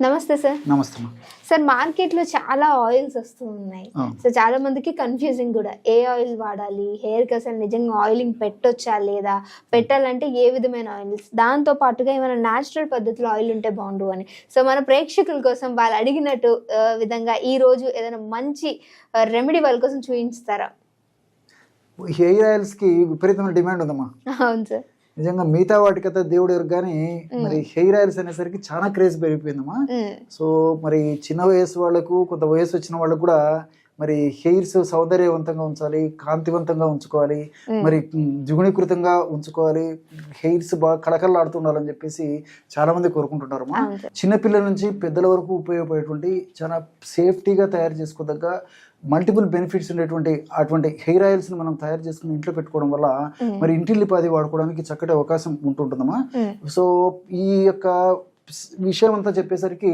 నమస్తే సార్. నమస్తే. సార్ మార్కెట్లో చాలా ఆయిల్స్ వస్తూ ఉన్నాయి. సో చాలా మందికి కన్ఫ్యూజింగ్ కూడా, ఏ ఆయిల్ వాడాలి, హెయిర్కి అసలు నిజంగా ఆయిలింగ్ పెట్టొచ్చా లేదా, పెట్టాలంటే ఏ విధమైన ఆయిల్స్, దాంతో పాటుగా ఏమైనా న్యాచురల్ పద్ధతిలో ఆయిల్ ఉంటే బాగుండు అని. సో మన ప్రేక్షకుల కోసం వాళ్ళు అడిగినట్టు విధంగా ఈ రోజు ఏదైనా మంచి రెమెడీ వాళ్ళ కోసం చూపించుతారా? హెయిర్ ఆయిల్స్కి విపరీతమైన డిమాండ్ ఉందమ్మా. అవును సార్. నిజంగా మిగతా వాటికైతే దేవుడు ఎరుగు, కానీ మరి హెయిర్ ఆయిల్స్ అనేసరికి చాలా క్రేజ్ పెరిగిపోయిందమ్మా. సో మరి చిన్న వయసు వాళ్ళకు, కొంత వయసు వచ్చిన వాళ్ళకు కూడా మరి హెయిర్స్ సౌందర్యవంతంగా ఉంచాలి, కాంతివంతంగా ఉంచుకోవాలి, మరి ద్విగుణీకృతంగా ఉంచుకోవాలి, హెయిర్స్ బాగా కళకళలాడుతూ ఉండాలని చెప్పేసి చాలా మంది కోరుకుంటుంటారమ్మా. చిన్నపిల్లల నుంచి పెద్దల వరకు ఉపయోగపడేటువంటి చాలా సేఫ్టీగా తయారు చేసుకోదగ్గ మల్టిపుల్ బెనిఫిట్స్ ఉండేటువంటి అటువంటి హెయిర్ ఆయిల్స్ని మనం తయారు చేసుకుని ఇంట్లో పెట్టుకోవడం వల్ల మరి ఇంటిల్లిపాది వాడుకోవడానికి చక్కటి అవకాశం ఉంటుంటుందమ్మా. సో ఈ యొక్క విషయం అంతా చెప్పేసరికి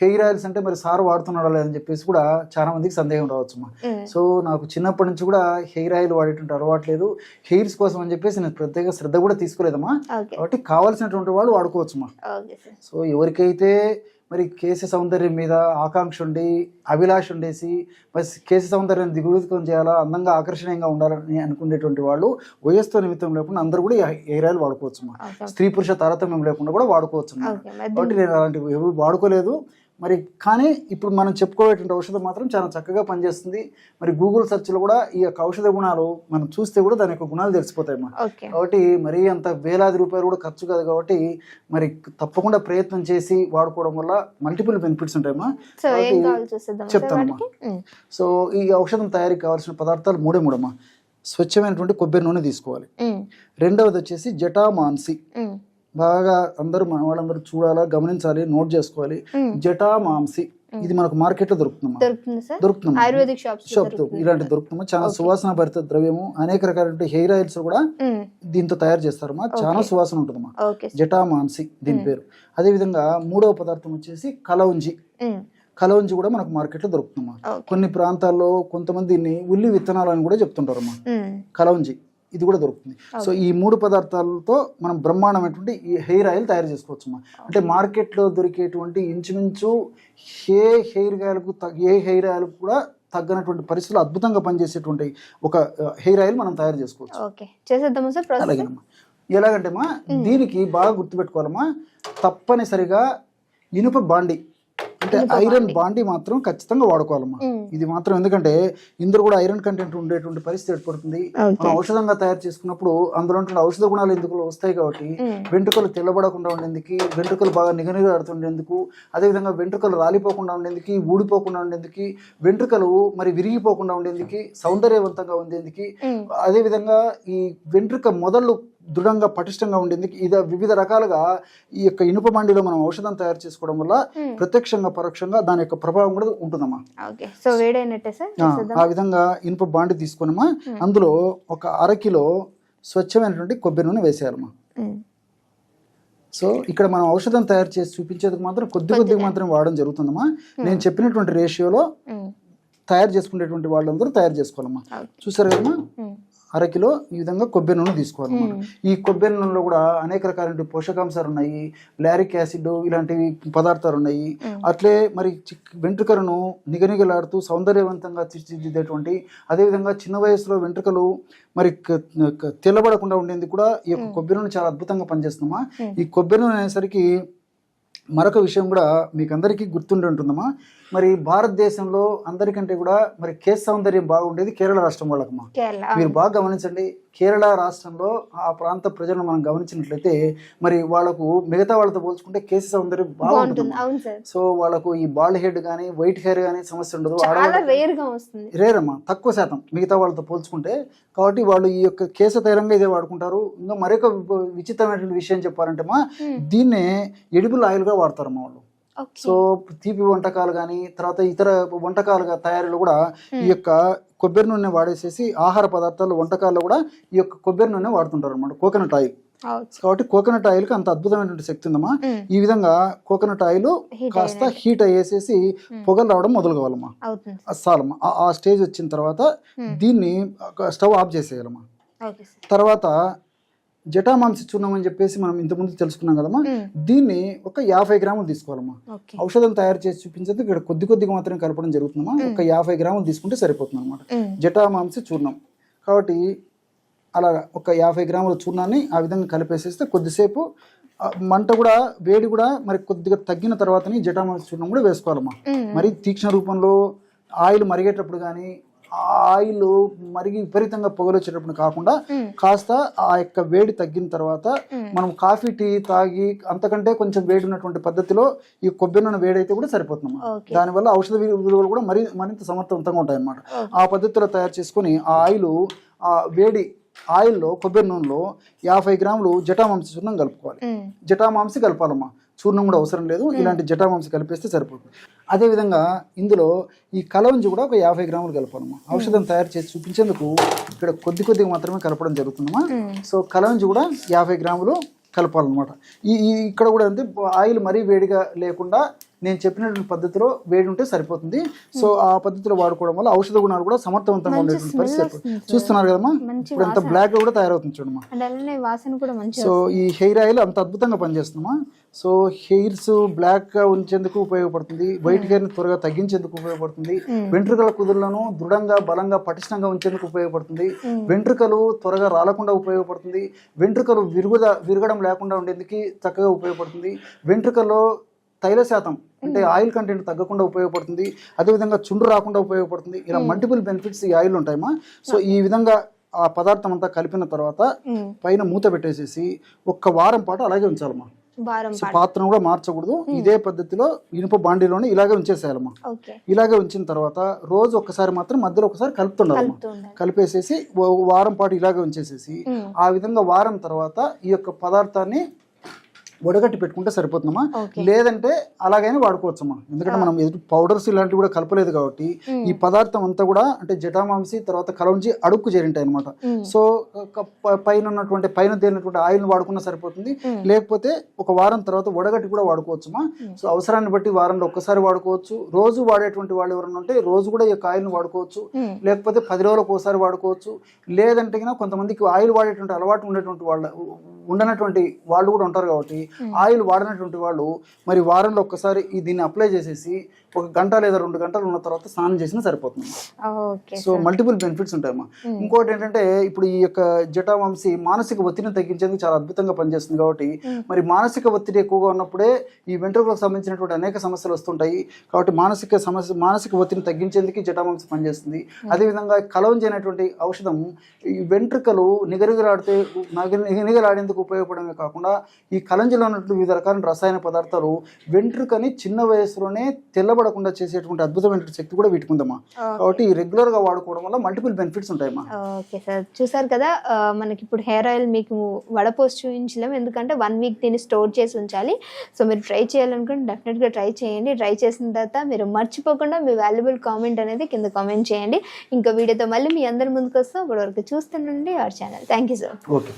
హెయిర్ ఆయిల్స్ అంటే మరి సార్ వాడుతున్నాడా లేదని చెప్పేసి కూడా చాలా మందికి సందేహం రావచ్చమ్మా. సో నాకు చిన్నప్పటి నుంచి కూడా హెయిర్ ఆయిల్ వాడేటువంటి అలవాటు లేదు. హెయిర్స్ కోసం అని చెప్పేసి నేను ప్రత్యేక శ్రద్ధ కూడా తీసుకోలేదమ్మా. కాబట్టి కావాల్సినటువంటి వాళ్ళు వాడుకోవచ్చుమా. సో ఎవరికైతే మరి కేశ సౌందర్యం మీద ఆకాంక్ష ఉండి, అభిలాష ఉండేసి మరి కేశ సౌందర్యాన్ని దిగుడుకం చేయాలా, అందంగా ఆకర్షణీయంగా ఉండాలని అనుకునేటువంటి వాళ్ళు వయస్సుతో నిమిత్తం లేకుండా అందరూ కూడా హెయిర్ ఆయిల్ వాడుకోవచ్చు. స్త్రీ పురుష తారతమ్యం లేకుండా కూడా వాడుకోవచ్చు. కాబట్టి నేను అలాంటివి ఎవరు వాడుకోలేదు. మరి కానీ ఇప్పుడు మనం చెప్పుకోవేటువంటి ఔషధం మాత్రం చాలా చక్కగా పనిచేస్తుంది. మరి గూగుల్ సెర్చ్లో కూడా ఈ యొక్క ఔషధ గుణాలు మనం చూస్తే కూడా దాని యొక్క గుణాలు తెలిసిపోతాయి. కాబట్టి మరీ అంత వేలాది రూపాయలు కూడా ఖర్చు కాదు. కాబట్టి మరి తప్పకుండా ప్రయత్నం చేసి వాడుకోవడం వల్ల మల్టిపుల్ బెనిఫిట్స్ ఉంటాయమ్మా. చెప్తానమ్మా. సో ఈ ఔషధం తయారీకి కావాల్సిన పదార్థాలు మూడమ్మా. స్వచ్ఛమైనటువంటి కొబ్బరి నూనె తీసుకోవాలి. రెండవది వచ్చేసి జటామాంసి, బాగా అందరూ మన వాళ్ళందరూ చూడాలా, గమనించాలి, నోట్ చేసుకోవాలి. జటామాంసి ఇది మనకు మార్కెట్ లో దొరుకుతుందమ్మా. షాప్ ఇలాంటి దొరుకుతుందమ్మా. చాలా సువాసన భరిత ద్రవ్యము. అనేక రకాల హెయిర్ ఆయిల్స్ కూడా దీంతో తయారు చేస్తారమ్మా. చాలా సువాసన ఉంటుందమ్మా. జటామాంసి దీని పేరు. అదే విధంగా మూడవ పదార్థం వచ్చేసి కలౌంజి. కలౌంజి కూడా మనకు మార్కెట్ లో దొరుకుతుందమ్మా. కొన్ని ప్రాంతాల్లో కొంతమంది దీన్ని ఉల్లి విత్తనాలు అని కూడా చెప్తుంటారమ్మా. కలౌంజి ఇది కూడా దొరుకుతుంది. సో ఈ మూడు పదార్థాలతో మనం బ్రహ్మాండమైనటువంటి ఈ హెయిర్ ఆయిల్ తయారు చేసుకోవచ్చు. అంటే మార్కెట్లో దొరికేటువంటి ఇంచుమించు ఏ హెయిర్ ఆయిల్ కూడా తగ్గనటువంటి పరిస్థితులు అద్భుతంగా పనిచేసేటువంటి ఒక హెయిర్ ఆయిల్ మనం తయారు చేసుకోవచ్చు. అలాగేనమ్మా. ఎలాగంటేమా దీనికి బాగా గుర్తుపెట్టుకోవాలమ్మా, తప్పనిసరిగా ఇనుప బాండి అంటే ఐరన్ బాండీ మాత్రం ఖచ్చితంగా వాడుకోవాలమ్మా. ఇది మాత్రం ఎందుకంటే ఇందులో కూడా ఐరన్ కంటెంట్ ఉండేటువంటి పరిస్థితి ఏర్పడుతుంది. మనం ఔషధంగా తయారు చేసుకున్నప్పుడు అందులో ఉంటున్న ఔషధ గుణాలు ఎందుకు వస్తాయి. కాబట్టి వెంట్రుకలు తెల్లబడకుండా ఉండేందుకు, వెంట్రుకలు బాగా నిగనిగాడుతుండేందుకు, అదేవిధంగా వెంట్రుకలు రాలిపోకుండా ఉండేందుకు, ఊడిపోకుండా ఉండేందుకు, వెంట్రుకలు మరి విరిగిపోకుండా ఉండేందుకు, సౌందర్యవంతంగా ఉండేందుకు, అదేవిధంగా ఈ వెంట్రుక మొదళ్ళు దృఢంగా పటిష్టంగా ఉండేందుకు ఇది వివిధ రకాలుగా ఈ యొక్క ఇనుప బండిలో మనం ఔషధం తయారు చేసుకోవడం వల్ల ప్రత్యక్షంగా పరోక్షంగా దాని యొక్క ప్రభావం కూడా ఉంటుందమ్మా. ఆ విధంగా ఇనుప బాండి తీసుకున్నామా. అందులో ఒక 1/2 కిలో స్వచ్ఛమైనటువంటి కొబ్బరి నూనె వేసేయాలమ్మా. సో ఇక్కడ మనం ఔషధం తయారు చేసి చూపించేందుకు మాత్రం కొద్దిగా మాత్రం వాడడం జరుగుతుందమ్మా. నేను చెప్పినటువంటి రేషియోలో తయారు చేసుకునేటువంటి వాళ్ళందరూ తయారు చేసుకోవాలమ్మా. చూసారు కదమ్మా. 1/2 కిలో ఈ విధంగా కొబ్బరి నూనె తీసుకోవాలన్నమాట. ఈ కొబ్బరి నూనెలో కూడా అనేక రకాల పోషకాంశాలు ఉన్నాయి. లారిక్ యాసిడ్ ఇలాంటివి పదార్థాలు ఉన్నాయి. అట్లే మరి వెంట్రుకలను నిగనిగలాడుతూ సౌందర్యవంతంగా తీర్చిదిద్దేటువంటి, అదేవిధంగా చిన్న వయసులో వెంట్రుకలు మరి తెల్లబడకుండా ఉండేందుకు కూడా ఈ యొక్క కొబ్బరి నూనె చాలా అద్భుతంగా పనిచేస్తుందమ్మా. ఈ కొబ్బరి నూనె అనేసరికి మరొక విషయం కూడా మీకు అందరికీ గుర్తుండి ఉంటుందమ్మా. మరి భారతదేశంలో అందరికంటే కూడా మరి కేశ సౌందర్యం బాగుండేది కేరళ రాష్ట్రం వాళ్ళకమ్మా. మీరు బాగా గమనించండి, కేరళ రాష్ట్రంలో ఆ ప్రాంత ప్రజలను మనం గమనించినట్లయితే మరి వాళ్ళకు మిగతా వాళ్ళతో పోల్చుకుంటే కేశ సౌందర్యం బాగుంటుంది. సో వాళ్ళకు ఈ బాల్డ్ హెడ్ కానీ వైట్ హెయిర్ కానీ సమస్య ఉండదు. రేర్ అమ్మా, తక్కువ శాతం మిగతా వాళ్ళతో పోల్చుకుంటే. కాబట్టి వాళ్ళు ఈ యొక్క కేశ తైలంగా ఇదే వాడుకుంటారు. ఇంకా మరొక విచిత్రమైనటువంటి విషయం చెప్పాలంటే మా దీన్నే ఎడిబుల్ ఆయిల్గా వాడతారమ్మా వాళ్ళు. సో తీపి వంటకాలు కానీ తర్వాత ఇతర వంటకాలుగా తయారీలో కూడా ఈ యొక్క కొబ్బరి నూనె వాడేసేసి ఆహార పదార్థాలు వంటకాల్లో కూడా ఈ యొక్క కొబ్బరి నూనె వాడుతుంటారు అనమాట. Coconut oil. కాబట్టి కోకోనట్ ఆయిల్ కి అంత అద్భుతమైనటువంటి శక్తి ఉందమ్మా. ఈ విధంగా కోకోనట్ ఆయిల్ కాస్త హీట్ అయ్యేసేసి పొగలు రావడం మొదలు కావాలమ్మా. చాలమ్మా. ఆ స్టేజ్ వచ్చిన తర్వాత దీన్ని స్టవ్ ఆఫ్ చేసేయాలమ్మా. తర్వాత జటామాంసి చూర్ణం అని చెప్పేసి మనం ఇంతకుముందు తెలుసుకున్నాం కదమ్మా. దీన్ని ఒక 50 గ్రాములు తీసుకోవాలమ్మా. ఔషధం తయారు చేసి చూపించేది ఇక్కడ కొద్దిగా మాత్రమే కలపడం జరుగుతుందమ్మా. ఒక 50 గ్రాములు తీసుకుంటే సరిపోతుంది అనమాట జటామాంసి చూర్ణం. కాబట్టి అలా ఒక 50 గ్రాముల చూర్ణాన్ని ఆ విధంగా కలిపేసేస్తే కొద్దిసేపు మంట కూడా వేడి కూడా మరి కొద్దిగా తగ్గిన తర్వాతని జటామాంసి చూర్ణం కూడా వేసుకోవాలమ్మా. మరి తీక్షణ రూపంలో ఆయిల్ మరిగేటప్పుడు కానీ ఆయిల్ మరిగి విపరీతంగా పొగలొచ్చేటప్పుడు కాకుండా కాస్త ఆ యొక్క వేడి తగ్గిన తర్వాత మనం కాఫీ టీ తాగి అంతకంటే కొంచెం వేడి ఉన్నటువంటి పద్ధతిలో ఈ కొబ్బరి నూనె వేడి అయితే కూడా సరిపోతుంది. దానివల్ల ఔషధ విలువలు కూడా మరింత సమర్థవంతంగా ఉంటాయి అన్నమాట. ఆ పద్ధతిలో తయారు చేసుకుని ఆ ఆయిల్ ఆ వేడి ఆయిల్లో కొబ్బరి నూనెలో 50 గ్రాములు జటామాంసి చూర్ణం కలుపుకోవాలి. జటామాంసి కలపాలమ్మా, చూర్ణం కూడా అవసరం లేదు. ఇలాంటి జటామాంసి కలిపేస్తే సరిపోతుంది. అదేవిధంగా ఇందులో ఈ కలవంజి కూడా ఒక 50 గ్రాములు కలపాలమ్మా. ఔషధం తయారు చేసి చూపించేందుకు ఇక్కడ కొద్దిగా మాత్రమే కలపడం జరుగుతుందమ్మా. సో కలవంజి కూడా 50 గ్రాములు కలపాలన్నమాట. ఇక్కడ కూడా అంతే, ఆయిల్ మరీ వేడిగా లేకుండా నేను చెప్పినటువంటి పద్ధతిలో వేడి ఉంటే సరిపోతుంది. సో ఆ పద్ధతిలో వాడుకోవడం వల్ల ఔషధ గుణాలు కూడా సమర్థవంతంగా ఉండేటువంటి పరిస్థితి. చూస్తున్నారు కదమ్మా, ఇప్పుడు ఎంత బ్లాక్ గా కూడా తయారవుతుంది చూడమ్మా. సో ఈ హెయిర్ ఆయిల్ అంత అద్భుతంగా పనిచేస్తుందమ్మా. సో హెయిర్స్ బ్లాక్ గా ఉంచేందుకు ఉపయోగపడుతుంది, వైట్ హెయిర్ ని త్వరగా తగ్గించేందుకు ఉపయోగపడుతుంది, వెంట్రుకల కుదుర్లను దృఢంగా బలంగా పటిష్టంగా ఉంచేందుకు ఉపయోగపడుతుంది, వెంట్రుకలు త్వరగా రాలకుండా ఉపయోగపడుతుంది, వెంట్రుకలు విరగడం లేకుండా ఉండేందుకు చక్కగా ఉపయోగపడుతుంది, వెంట్రుకల్లో తైల శాతం అంటే ఆయిల్ కంటెంట్ తగ్గకుండా ఉపయోగపడుతుంది, అదేవిధంగా చుండ్రు రాకుండా ఉపయోగపడుతుంది. ఇలా మల్టిపుల్ బెనిఫిట్స్ ఈ ఆయిల్ ఉంటాయమ్మా. సో ఈ విధంగా ఆ పదార్థం అంతా కలిపిన తర్వాత పైన మూత పెట్టేసేసి 1 వారం పాటు అలాగే ఉంచాలమ్మా. సో పాత్రను కూడా మార్చకూడదు. ఇదే పద్ధతిలో ఇనుప బాండీలోనే ఇలాగే ఉంచేసేయాలమ్మా. ఇలాగే ఉంచిన తర్వాత రోజు ఒక్కసారి మాత్రం మధ్యలో ఒకసారి కలుపుతుండాలమ్మా. కలిపేసేసి వారం పాటు ఇలాగే ఉంచేసేసి ఆ విధంగా వారం తర్వాత ఈ యొక్క పదార్థాన్ని వడగట్టి పెట్టుకుంటే సరిపోతుందమ్మా. లేదంటే అలాగైనా వాడుకోవచ్చమ్మా. ఎందుకంటే మనం ఎదుటి పౌడర్స్ ఇలాంటివి కూడా కలపలేదు కాబట్టి ఈ పదార్థం అంతా కూడా అంటే జటామాంసి తర్వాత కలవంజి అడుక్కు చేరింటాయి అనమాట. సో పైన తేలినటువంటి ఆయిల్ వాడుకున్నా సరిపోతుంది. లేకపోతే ఒక వారం తర్వాత వడగట్టి కూడా వాడుకోవచ్చమ్మా. సో అవసరాన్ని బట్టి వారంలో ఒక్కసారి వాడుకోవచ్చు. రోజు వాడేటువంటి వాళ్ళు ఎవరైనా ఉంటే రోజు కూడా ఈ యొక్క ఆయిల్ని వాడుకోవచ్చు. లేకపోతే 10 రోజులకు ఒకసారి వాడుకోవచ్చు. లేదంటే కొంతమందికి ఆయిల్ వాడేటువంటి అలవాటు ఉండనటువంటి వాళ్ళు కూడా ఉంటారు కాబట్టి ఆయిల్ వాడినటువంటి వాళ్ళు మరి వారంలో ఒక్కసారి దీన్ని అప్లై చేసేసి 1 గంట లేదా 2 గంటలు ఉన్న తర్వాత స్నానం చేసినా సరిపోతుంది. సో మల్టిపుల్ బెనిఫిట్స్ ఉంటాయమ్మా. ఇంకోటి ఏంటంటే ఇప్పుడు ఈ యొక్క జటామాంసి మానసిక ఒత్తిడిని తగ్గించేందుకు చాలా అద్భుతంగా పనిచేస్తుంది కాబట్టి మరి మానసిక ఒత్తిడి ఎక్కువగా ఉన్నప్పుడే ఈ వెంట్రుకలకు సంబంధించినటువంటి అనేక సమస్యలు వస్తుంటాయి. కాబట్టి మానసిక ఒత్తిడిని తగ్గించేందుకు జటామాంసి పనిచేస్తుంది. అదేవిధంగా కలవంజి అనేటువంటి ఔషధం ఈ వెంట్రుకలు నిగనిగలాడేందుకు ఉపయోగపడమే కాకుండా ఈ కలంజిలో ఉన్నటువంటి వివిధ రకాల రసాయన పదార్థాలు వెంట్రుకని చిన్న వయసులోనే తెల్లబడకుండా చేసేటువంటి అద్భుతమైన శక్తి కూడా వీటికి ఉందమ్మా. కాబట్టి రెగ్యులర్ గా వాడుకోవడం వల్ల మల్టిపుల్ బెనిఫిట్స్ ఉంటాయమ్మా. ఓకే సార్, చూసారు కదా మనకి ఇప్పుడు హెయిర్ ఆయిల్ మీకు వడపోసి చూపించలేము, ఎందుకంటే 1 వీక్ దీన్ని స్టోర్ చేసి ఉంచాలి. సో మీరు ట్రై చేయాలనుకుంటే డెఫినెట్ గా ట్రై చేయండి. ట్రై చేసిన తర్వాత మీరు మర్చిపోకుండా మీ వాల్యుబుల్ కామెంట్ అనేది కింద కామెంట్ చేయండి. ఇంకా వీడియోతో మళ్ళీ మీ అందరి ముందుకు వస్తాం. ఇప్పటివరకు చూస్తుండండి our channel. Thank you sir. Okay.